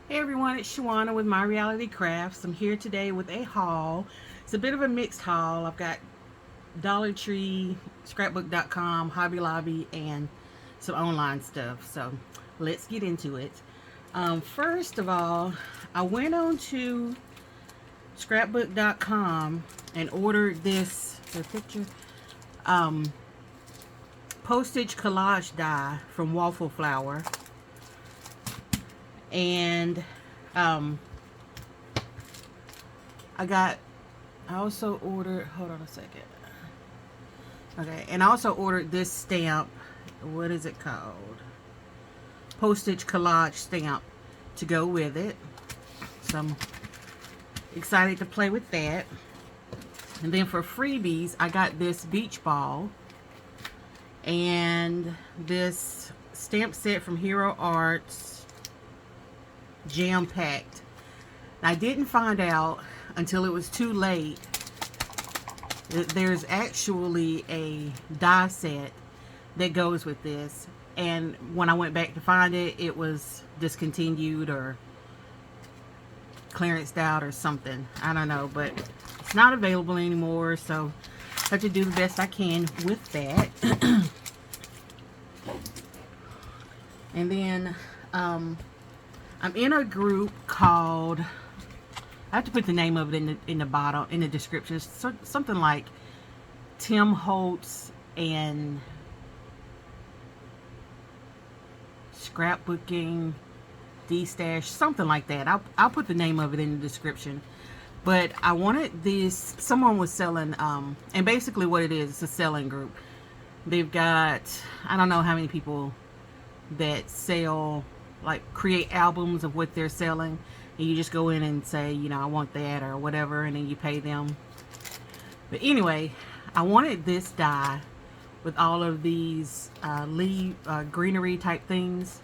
Hey everyone, it's Shawana with My Reality Crafts. I'm here today with a haul. It's a bit of a mixed haul. I've got Dollar Tree, scrapbook.com, Hobby Lobby, and some online stuff. So let's get into it. First of all, I went on to scrapbook.com and ordered this the picture um, postage collage die from Waffle Flower. And um, I also ordered, hold on a second. Okay, and I also ordered this stamp. What is it called? Postage collage stamp to go with it. So I'm excited to play with that. And then for freebies, I got this beach ball and this stamp set from Hero Arts, jam packed. I didn't find out until it was too late that there's actually a die set that goes with this, and when I went back to find it, it was discontinued or clearanced out or something. I don't know, but it's not available anymore, so I have to do the best I can with that. And then I'm in a group called, I have to put the name of it in the bottom, in the description. It's something like Tim Holtz and scrapbooking D-stash, something like that. I'll put the name of it in the description. But I wanted this, someone was selling, and basically what it is, it's a selling group. They've got, I don't know how many people that sell, like create albums of what they're selling, and you just go in and say, you know, I want that or whatever, and then you pay them. But anyway, I wanted this die with all of these greenery type things,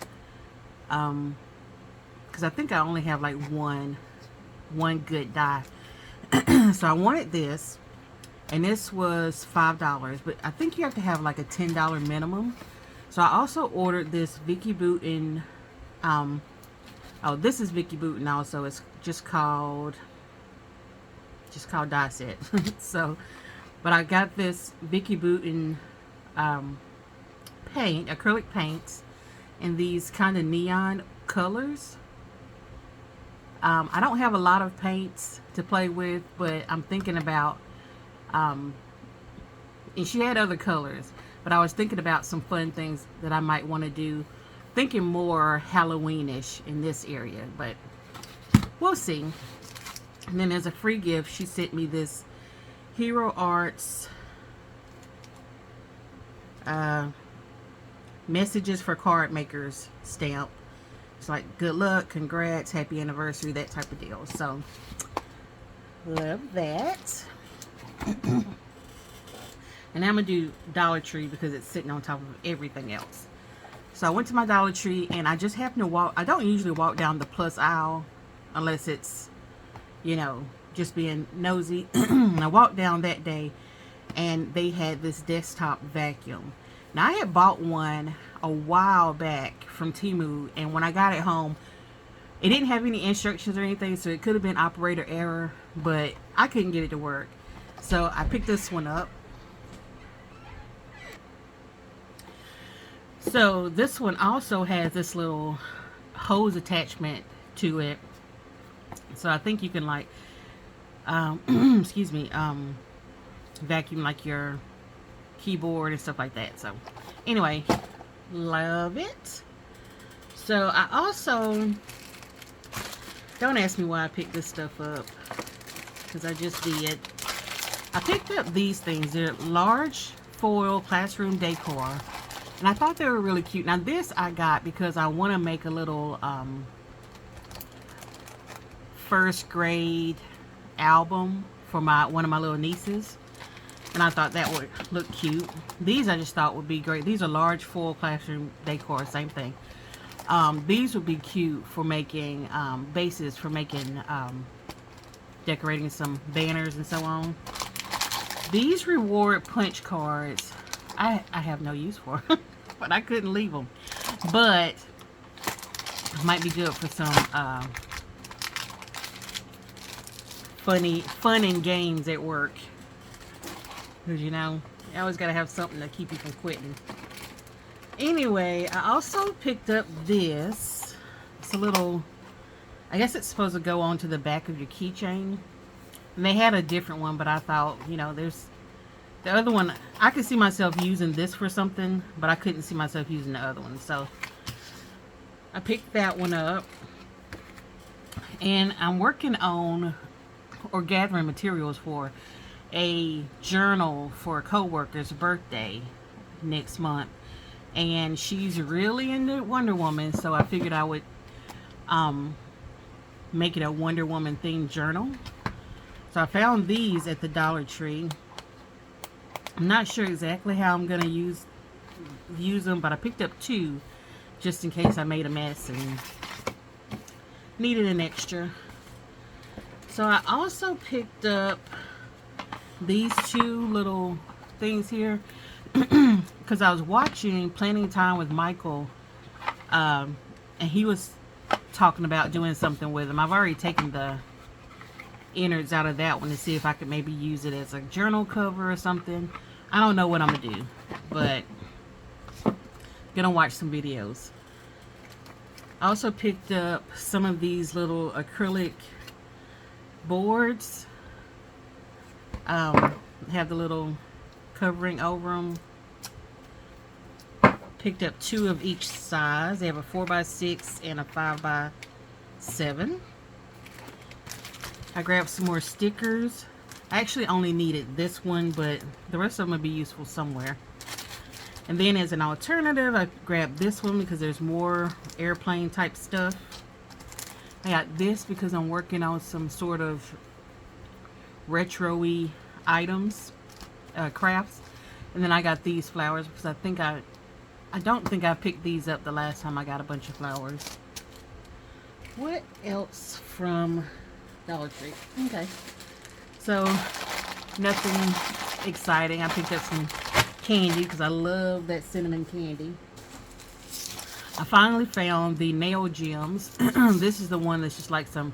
because I think I only have like one good die. So I wanted this, and this was $5, but I think you have to have like a $10 minimum. So I also ordered this Vicky Boutin, oh, this is Vicky Boutin also. It's just called die set. So, but I got this Vicky Boutin paint, acrylic paints, in these kind of neon colors. I don't have a lot of paints to play with, but I'm thinking about, and she had other colors, but I was thinking about some fun things that I might want to do, thinking more Halloweenish in this area, but we'll see. And then as a free gift, she sent me this Hero Arts messages for card makers stamp. It's like good luck, congrats, happy anniversary, that type of deal. So love that. And I'm gonna do Dollar Tree because it's sitting on top of everything else. So I went to my Dollar Tree, and I just happened to walk. I don't usually walk down the plus aisle unless it's, you know, just being nosy. I walked down that day, and they had this desktop vacuum. Now, I had bought one a while back from Temu, and when I got it home, it didn't have any instructions or anything, so it could have been operator error, but I couldn't get it to work. So I picked this one up. So this one also has this little hose attachment to it. So I think you can like, excuse me, vacuum like your keyboard and stuff like that. So anyway, love it. So I also, don't ask me why I picked this stuff up, because I just did. I picked up these things. They're large foil classroom decor, and I thought they were really cute. Now this I got because I want to make a little first grade album for one of my little nieces, and I thought that would look cute. These I just thought would be great. These are large foil classroom decor, same thing. These would be cute for making bases for making decorating some banners and so on. These reward punch cards I have no use for, but I couldn't leave them. But Might be good for some fun and games at work. Because, you know, you always got to have something to keep you from quitting. Anyway, I also picked up this. It's a little, I guess it's supposed to go onto the back of your keychain. And they had a different one, but I thought, you know, there's the other one. I could see myself using this for something, but I couldn't see myself using the other one. So I picked that one up. And I'm working on or gathering materials for a journal for a co-worker's birthday next month, and she's really into Wonder Woman, so I figured I would make it a Wonder Woman themed journal. So I found these at the Dollar Tree. I'm not sure exactly how I'm gonna use them, but I picked up 2 just in case I made a mess and needed an extra. So I also picked up these 2 little things here because I was watching Planning Time with Michael, and he was talking about doing something with them. I've already taken the innards out of that one to see if I could maybe use it as a journal cover or something. I don't know what I'm gonna do, but I'm gonna watch some videos. I also picked up some of these little acrylic boards. Have the little covering over them. Picked up 2 of each size. They have a 4x6 and a 5x7. I grabbed some more stickers. I actually only needed this one, but the rest of them would be useful somewhere. And then as an alternative, I grabbed this one because there's more airplane type stuff. I got this because I'm working on some sort of retro-y items, crafts. And then I got these flowers because I don't think I picked these up the last time I got a bunch of flowers. What else from Dollar Tree? Okay. So, nothing exciting. I picked up some candy because I love that cinnamon candy. I finally found the nail gems. This is the one that's just like some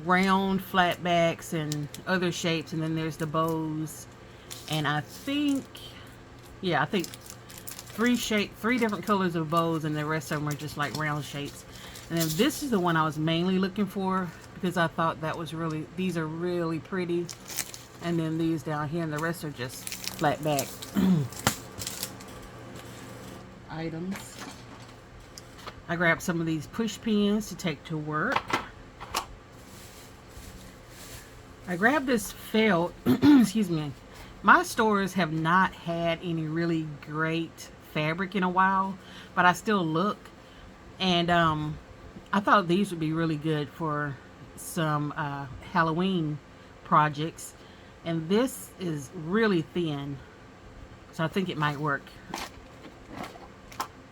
round flat backs and other shapes, and then there's the bows, and I think 3 different colors of bows, and the rest of them are just like round shapes. And then this is the one I was mainly looking for because I thought that was these are really pretty, and then these down here, and the rest are just flat back items. I grabbed some of these push pins to take to work. I grabbed this felt. Excuse me. My stores have not had any really great fabric in a while, but I still look, and I thought these would be really good for some Halloween projects. And this is really thin, so I think it might work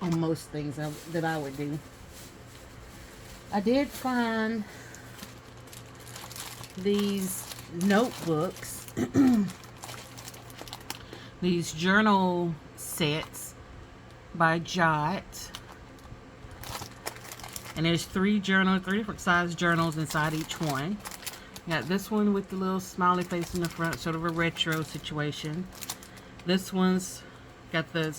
on most things that I would do. I did find these notebooks, these journal sets by Jot, and there's 3 different size journals inside each one. Got this one with the little smiley face in the front, sort of a retro situation. This one's got the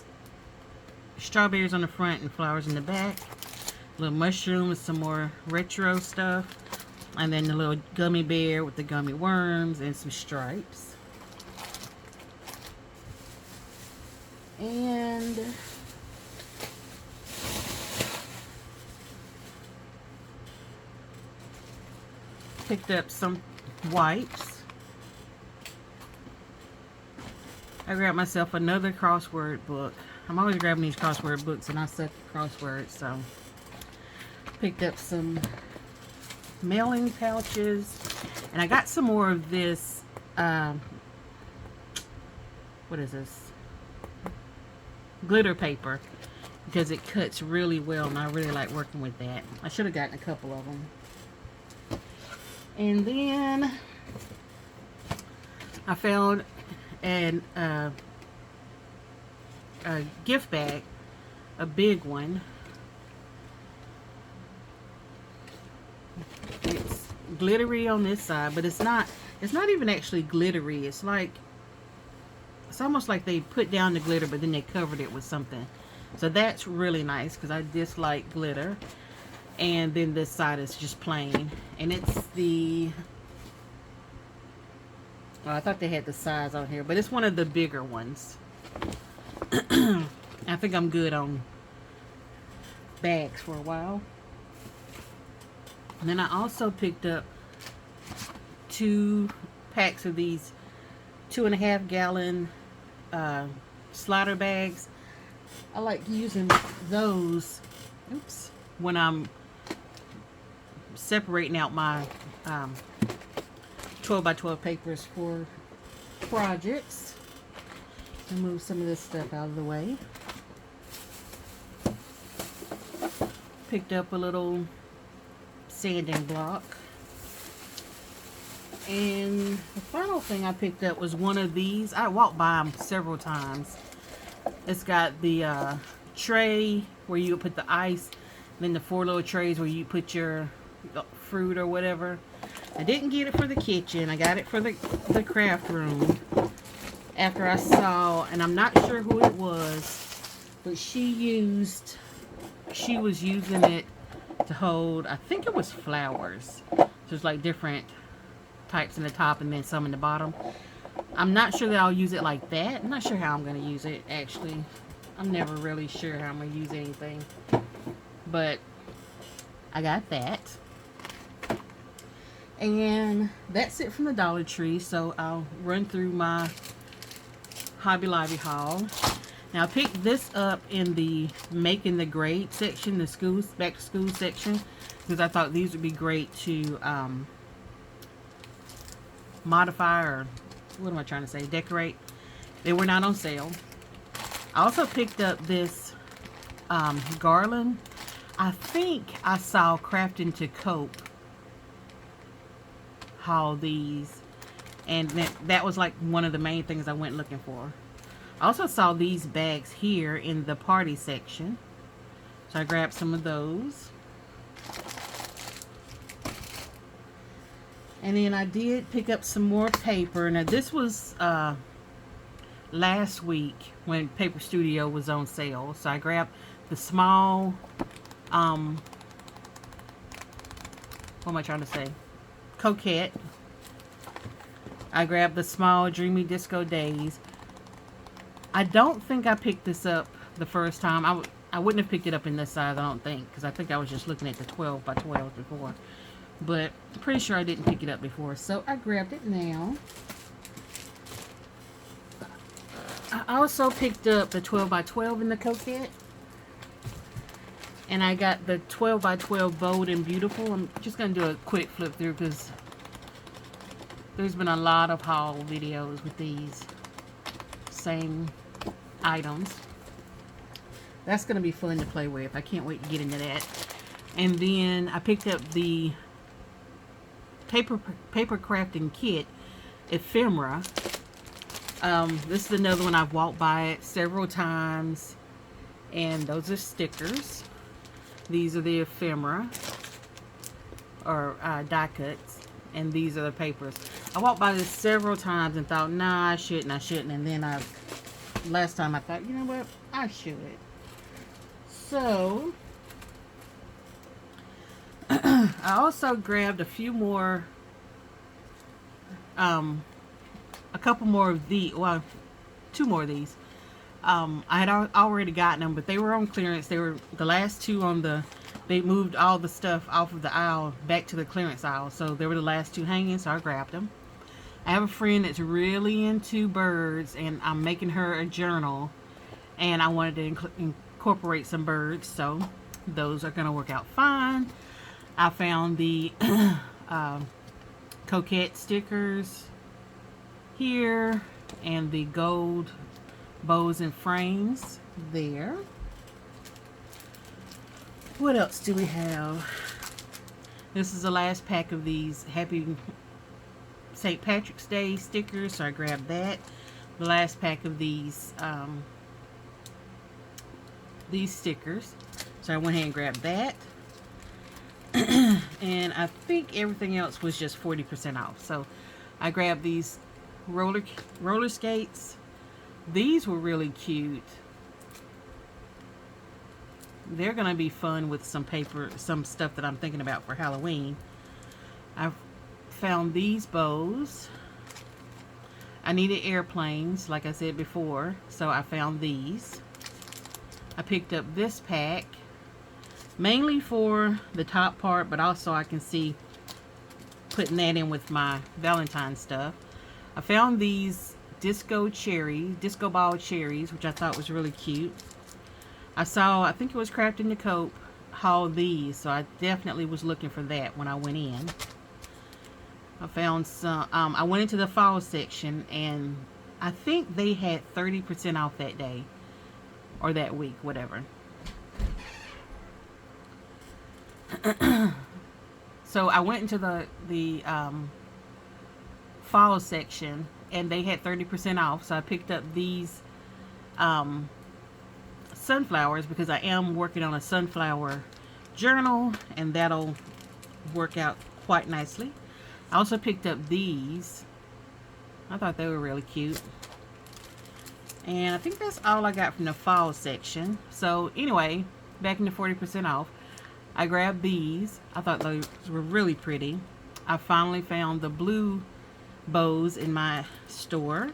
strawberries on the front and flowers in the back. Little mushroom with some more retro stuff. And then the little gummy bear with the gummy worms and some stripes. And picked up some wipes. I grabbed myself another crossword book. I'm always grabbing these crossword books, and I suck at crosswords, so picked up some mailing pouches, and I got some more of this what is this, glitter paper, because it cuts really well, and I really like working with that. I should have gotten a couple of them. And then I found a gift bag, a big one, glittery on this side, but it's not even actually glittery. It's like, it's almost like they put down the glitter, but then they covered it with something. So that's really nice because I dislike glitter. And then this side is just plain. And it's the, well, I thought they had the size on here, but it's one of the bigger ones. I think I'm good on bags for a while. And then I also picked up 2 packs of these 2.5 gallon slider bags. I like using those, oops, when I'm separating out my 12 by 12 papers for projects. And move some of this stuff out of the way. Picked up a little sanding block. And the final thing I picked up was one of these. I walked by them several times. It's got the tray where you put the ice, then the 4 little trays where you put your fruit or whatever. I didn't get it for the kitchen. I got it for the craft room. After I saw, and I'm not sure who it was, but she was using it to hold, I think it was flowers. So it's like different types in the top and then some in the bottom. I'm not sure that I'll use it like that. I'm not sure how I'm going to use it, actually. I'm never really sure how I'm going to use anything. But I got that. And that's it from the Dollar Tree. So I'll run through my Hobby Lobby haul. Now I picked this up in the making the grade section, the back to school section, because I thought these would be great to modify, or what am I trying to say, decorate. They were not on sale. I also picked up this garland. I think I saw Crafting to Cope haul these, and that was like one of the main things I went looking for. I also saw these bags here in the party section, so I grabbed some of those. And then I did pick up some more paper. Now this was last week when Paper Studio was on sale, so I grabbed the small what am I trying to say, Coquette. I grabbed the small Dreamy Disco Days. I don't think I picked this up the first time. I wouldn't have picked it up in this size, I don't think, because I think I was just looking at the 12 by 12 before. But I'm pretty sure I didn't pick it up before, so I grabbed it now. I also picked up the 12 by 12 in the Coquette. And I got the 12 by 12 Bold and Beautiful. I'm just going to do a quick flip through because there's been a lot of haul videos with these same items. That's going to be fun to play with. I can't wait to get into that. And then I picked up the paper crafting kit, Ephemera. This is another one. I've walked by it several times. And those are stickers. These are the ephemera, or die cuts, and these are the papers. I walked by this several times and thought, nah, I shouldn't. And then last time I thought, you know what, I should. So, I also grabbed a few more, a couple more of the, well, 2 more of these. I had already gotten them, but they were on clearance. They were the last 2 on the, they moved all the stuff off of the aisle back to the clearance aisle. So they were the last 2 hanging, so I grabbed them. I have a friend that's really into birds, and I'm making her a journal, and I wanted to incorporate some birds, so those are going to work out fine. I found the Coquette stickers here, and the gold bows and frames there. What else do we have? This is the last pack of these Happy St. Patrick's Day stickers, so I grabbed that. The last pack of these stickers, so I went ahead and grabbed that. And And I think everything else was just 40% off. So I grabbed these roller skates. These were really cute. They're gonna be fun with some paper, some stuff that I'm thinking about for Halloween. I found these bows. I needed airplanes, like I said before, so I found these. I picked up this pack, mainly for the top part, but also I can see putting that in with my Valentine stuff. I found these disco ball cherries, which I thought was really cute. I think it was Crafted in the Cope haul these, so I definitely was looking for that when I went in. I found some, I went into the fall section, and I think they had 30% off that day, or that week, whatever. So I went into the fall section, and they had 30% off, so I picked up these sunflowers because I am working on a sunflower journal, and that'll work out quite nicely. I also picked up these. I thought they were really cute. And I think that's all I got from the fall section. So anyway, back into 40% off. I grabbed these. I thought those were really pretty. I finally found the blue bows in my store.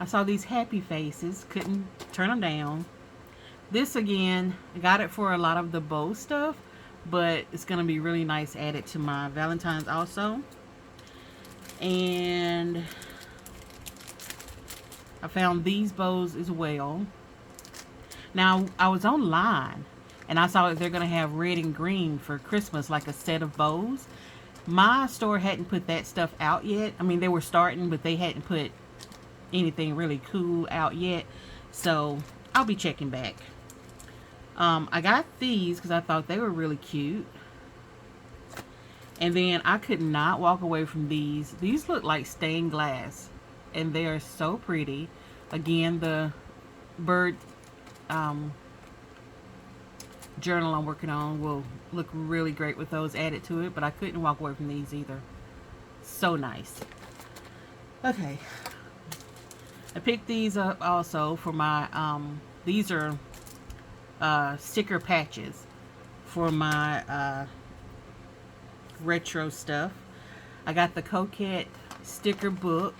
I saw these happy faces. Couldn't turn them down. This again, I got it for a lot of the bow stuff, but it's going to be really nice added to my Valentine's also. And I found these bows as well. Now, I was online and I saw that they're going to have red and green for Christmas, like a set of bows. My store hadn't put that stuff out yet. I mean, they were starting, but they hadn't put anything really cool out yet. So I'll be checking back. I got these because I thought they were really cute. And then I could not walk away from these. These look like stained glass, and they are so pretty. Again, the bird journal I'm working on will look really great with those added to it, but I couldn't walk away from these either. So nice. Okay. I picked these up also for my, these are sticker patches for my retro stuff. I got the Coquette sticker book,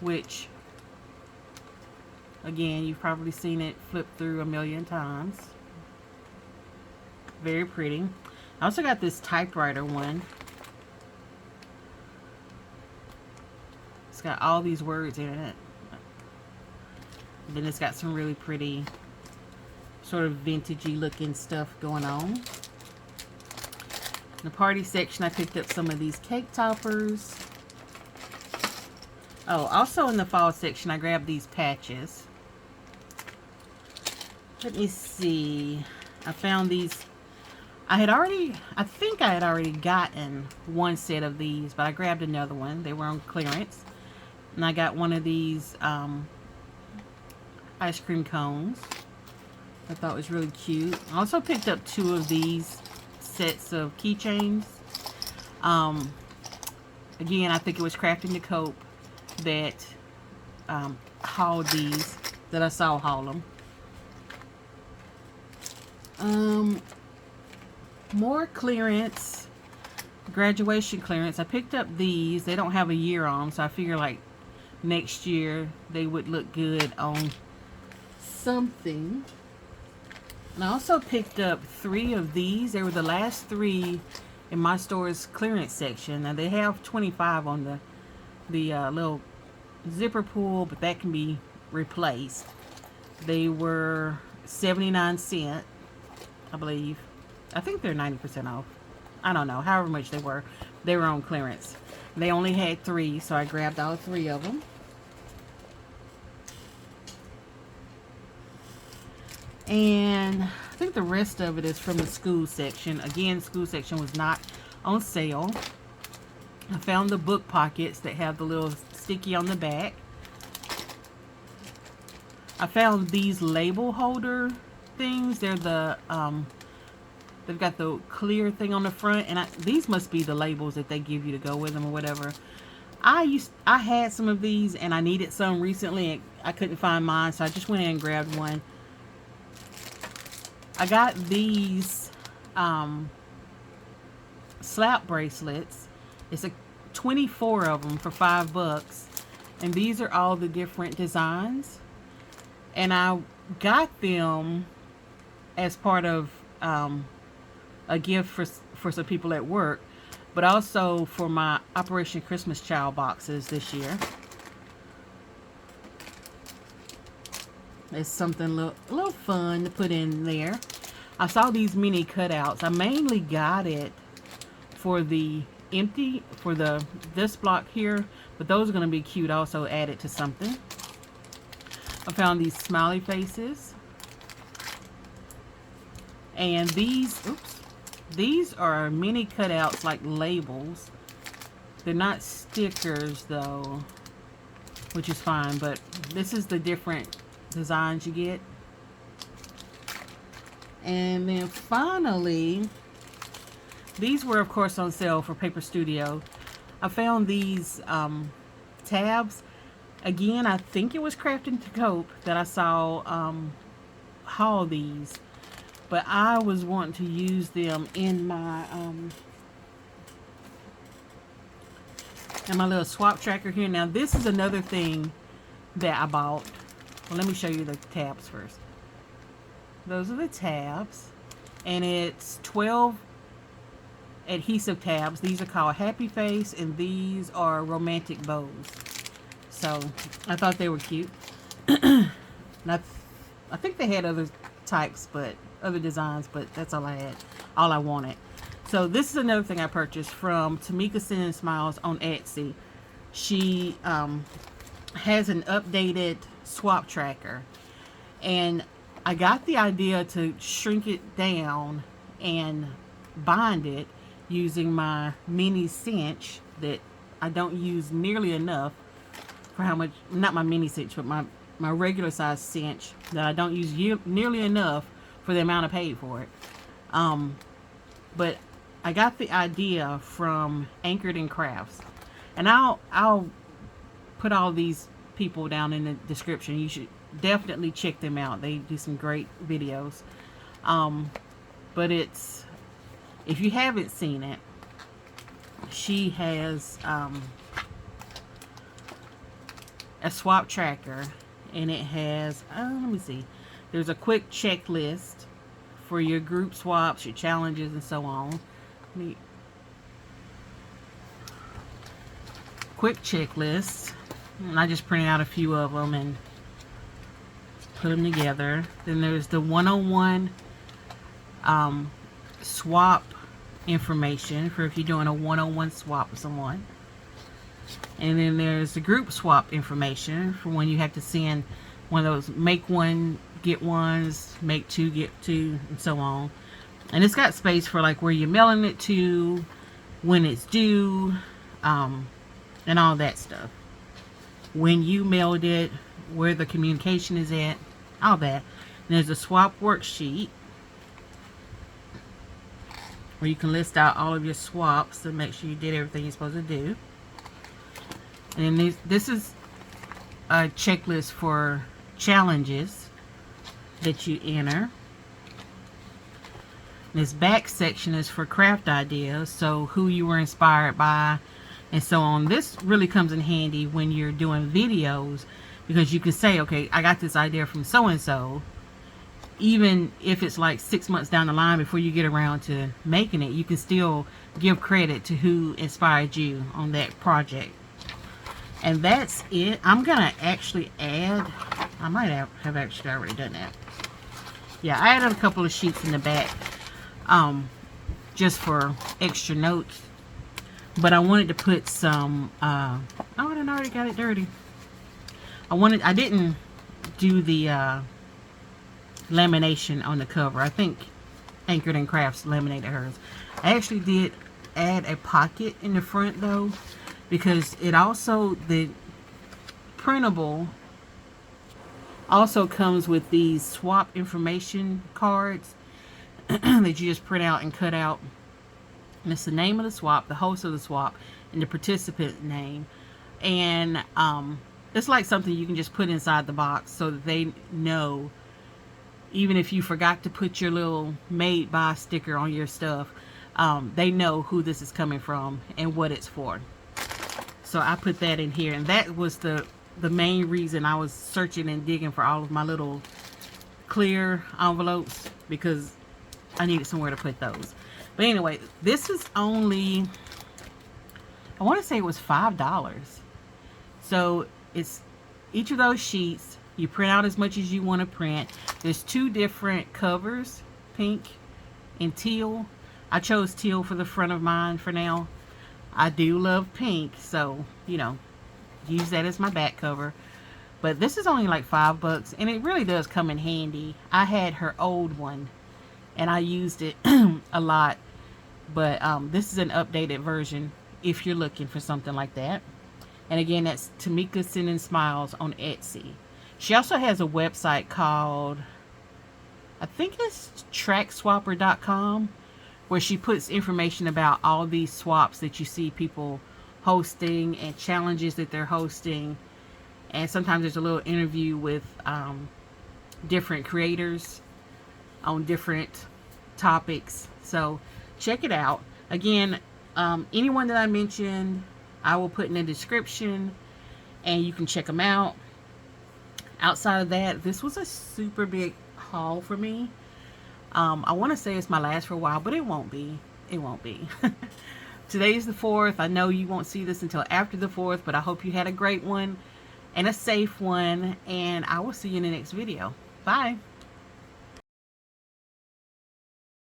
which again, you've probably seen it flip through a million times. Very pretty. I also got this typewriter one. It's got all these words in it. Then it's got some really pretty sort of vintagey looking stuff going on. In the party section, I picked up some of these cake toppers. Oh, also in the fall section, I grabbed these patches. Let me see. I found these. I think I had already gotten one set of these, but I grabbed another one. They were on clearance. And I got one of these ice cream cones. I thought it was really cute. I also picked up two of these sets of keychains. Again, I think it was Crafted in the Cope that hauled these, that I saw haul them. More clearance, graduation clearance. I picked up these. They don't have a year on, so I figure like next year they would look good on something. And I also picked up 3 of these. They were the last 3 in my store's clearance section. Now they have 25 on the little zipper pull, but that can be replaced. They were 79¢, I believe. I think they're 90% off. I don't know, however much they were. They were on clearance. They only had 3, so I grabbed all 3 of them. And I think the rest of it is from the school section. Again, school section was not on sale. I found the book pockets that have the little sticky on the back. I found these label holder things. They're the They've got the clear thing on the front, and these must be the labels that they give you to go with them or whatever. I had some of these, and I needed some recently, and I couldn't find mine, so I just went in and grabbed one. I got these slap bracelets. It's 24 of them for $5, and these are all the different designs. And I got them as part of a gift for some people at work, but also for my Operation Christmas Child boxes this year. It's something a little fun to put in there. I saw these mini cutouts. I mainly got it for the this block here, but those are going to be cute also added to something. I found these smiley faces, and these are mini cutouts like labels. They're not stickers though, which is fine, but this is the different designs you get. And then finally, these were of course on sale for Paper Studio. I found these tabs. Again, I think it was Crafting to Cope that I saw haul these, but I was wanting to use them in my little swap tracker here. Now this is another thing that I bought. Well, let me show you the tabs first. Those are the tabs, and it's 12 adhesive tabs. These are called Happy Face, and these are romantic bows. So I thought they were cute. And I think they had other types, but other designs, but that's all I wanted. So this is another thing I purchased from Tamika Sending Smiles on Etsy. She has an updated swap tracker, and I got the idea to shrink it down and bind it using my mini cinch that I don't use nearly enough for how much, not my mini cinch, but my regular size cinch that I don't use nearly enough for the amount I paid for it. But I got the idea from Anchored in Crafts, and I'll put all these people down in the description. You should definitely check them out. They do some great videos. But it's, if you haven't seen it, she has a swap tracker, and it has let me see, there's a quick checklist for your group swaps, your challenges, and so on. Quick checklist, and I just printed out a few of them and put them together. Then there's the one-on-one swap information for if you're doing a one-on-one swap with someone. And then there's the group swap information for when you have to send one of those make one get ones, make two get two, and so on. And it's got space for like where you're mailing it to, when it's due, and all that stuff. When you mailed it, where the communication is at, all that. And there's a swap worksheet where you can list out all of your swaps to make sure you did everything you're supposed to do. And this is a checklist for challenges that you enter. This back section is for craft ideas, so who you were inspired by and so on. This really comes in handy when you're doing videos, because you can say, okay, I got this idea from so and so, even if it's like 6 months down the line before you get around to making it, you can still give credit to who inspired you on that project. And that's it. I'm gonna actually add, I might have actually already done that. Yeah, I added a couple of sheets in the back just for extra notes, but I wanted to put some oh, I already got it dirty. I didn't do the lamination on the cover. I think Anchored in Crafts laminated hers. I actually did add a pocket in the front though, because it also, the printable also comes with these swap information cards. that you just print out and cut out. And it's the name of the swap, the host of the swap, and the participant name. And it's like something you can just put inside the box so that they know, even if you forgot to put your little made by sticker on your stuff, they know who this is coming from and what it's for. So I put that in here, and that was the main reason I was searching and digging for all of my little clear envelopes, because I needed somewhere to put those. But anyway, this is only, I want to say it was $5. So it's each of those sheets, you print out as much as you want to print. There's 2 different covers, pink and teal. I chose teal for the front of mine for now. I do love pink, so, you know, use that as my back cover. But this is only like $5, and it really does come in handy. I had her old one, and I used it a lot. But this is an updated version if you're looking for something like that. And again, that's Tamika Sending Smiles on Etsy. She also has a website called, I think it's trackswapper.com, where she puts information about all these swaps that you see people hosting and challenges that they're hosting. And sometimes there's a little interview with different creators on different topics. So check it out. Again, anyone that I mentioned, I will put in the description, and you can check them out. Outside of that, this was a super big haul for me. I want to say it's my last for a while, but it won't be. It won't be. Today's the 4th. I know you won't see this until after the 4th, but I hope you had a great one and a safe one, and I will see you in the next video. Bye.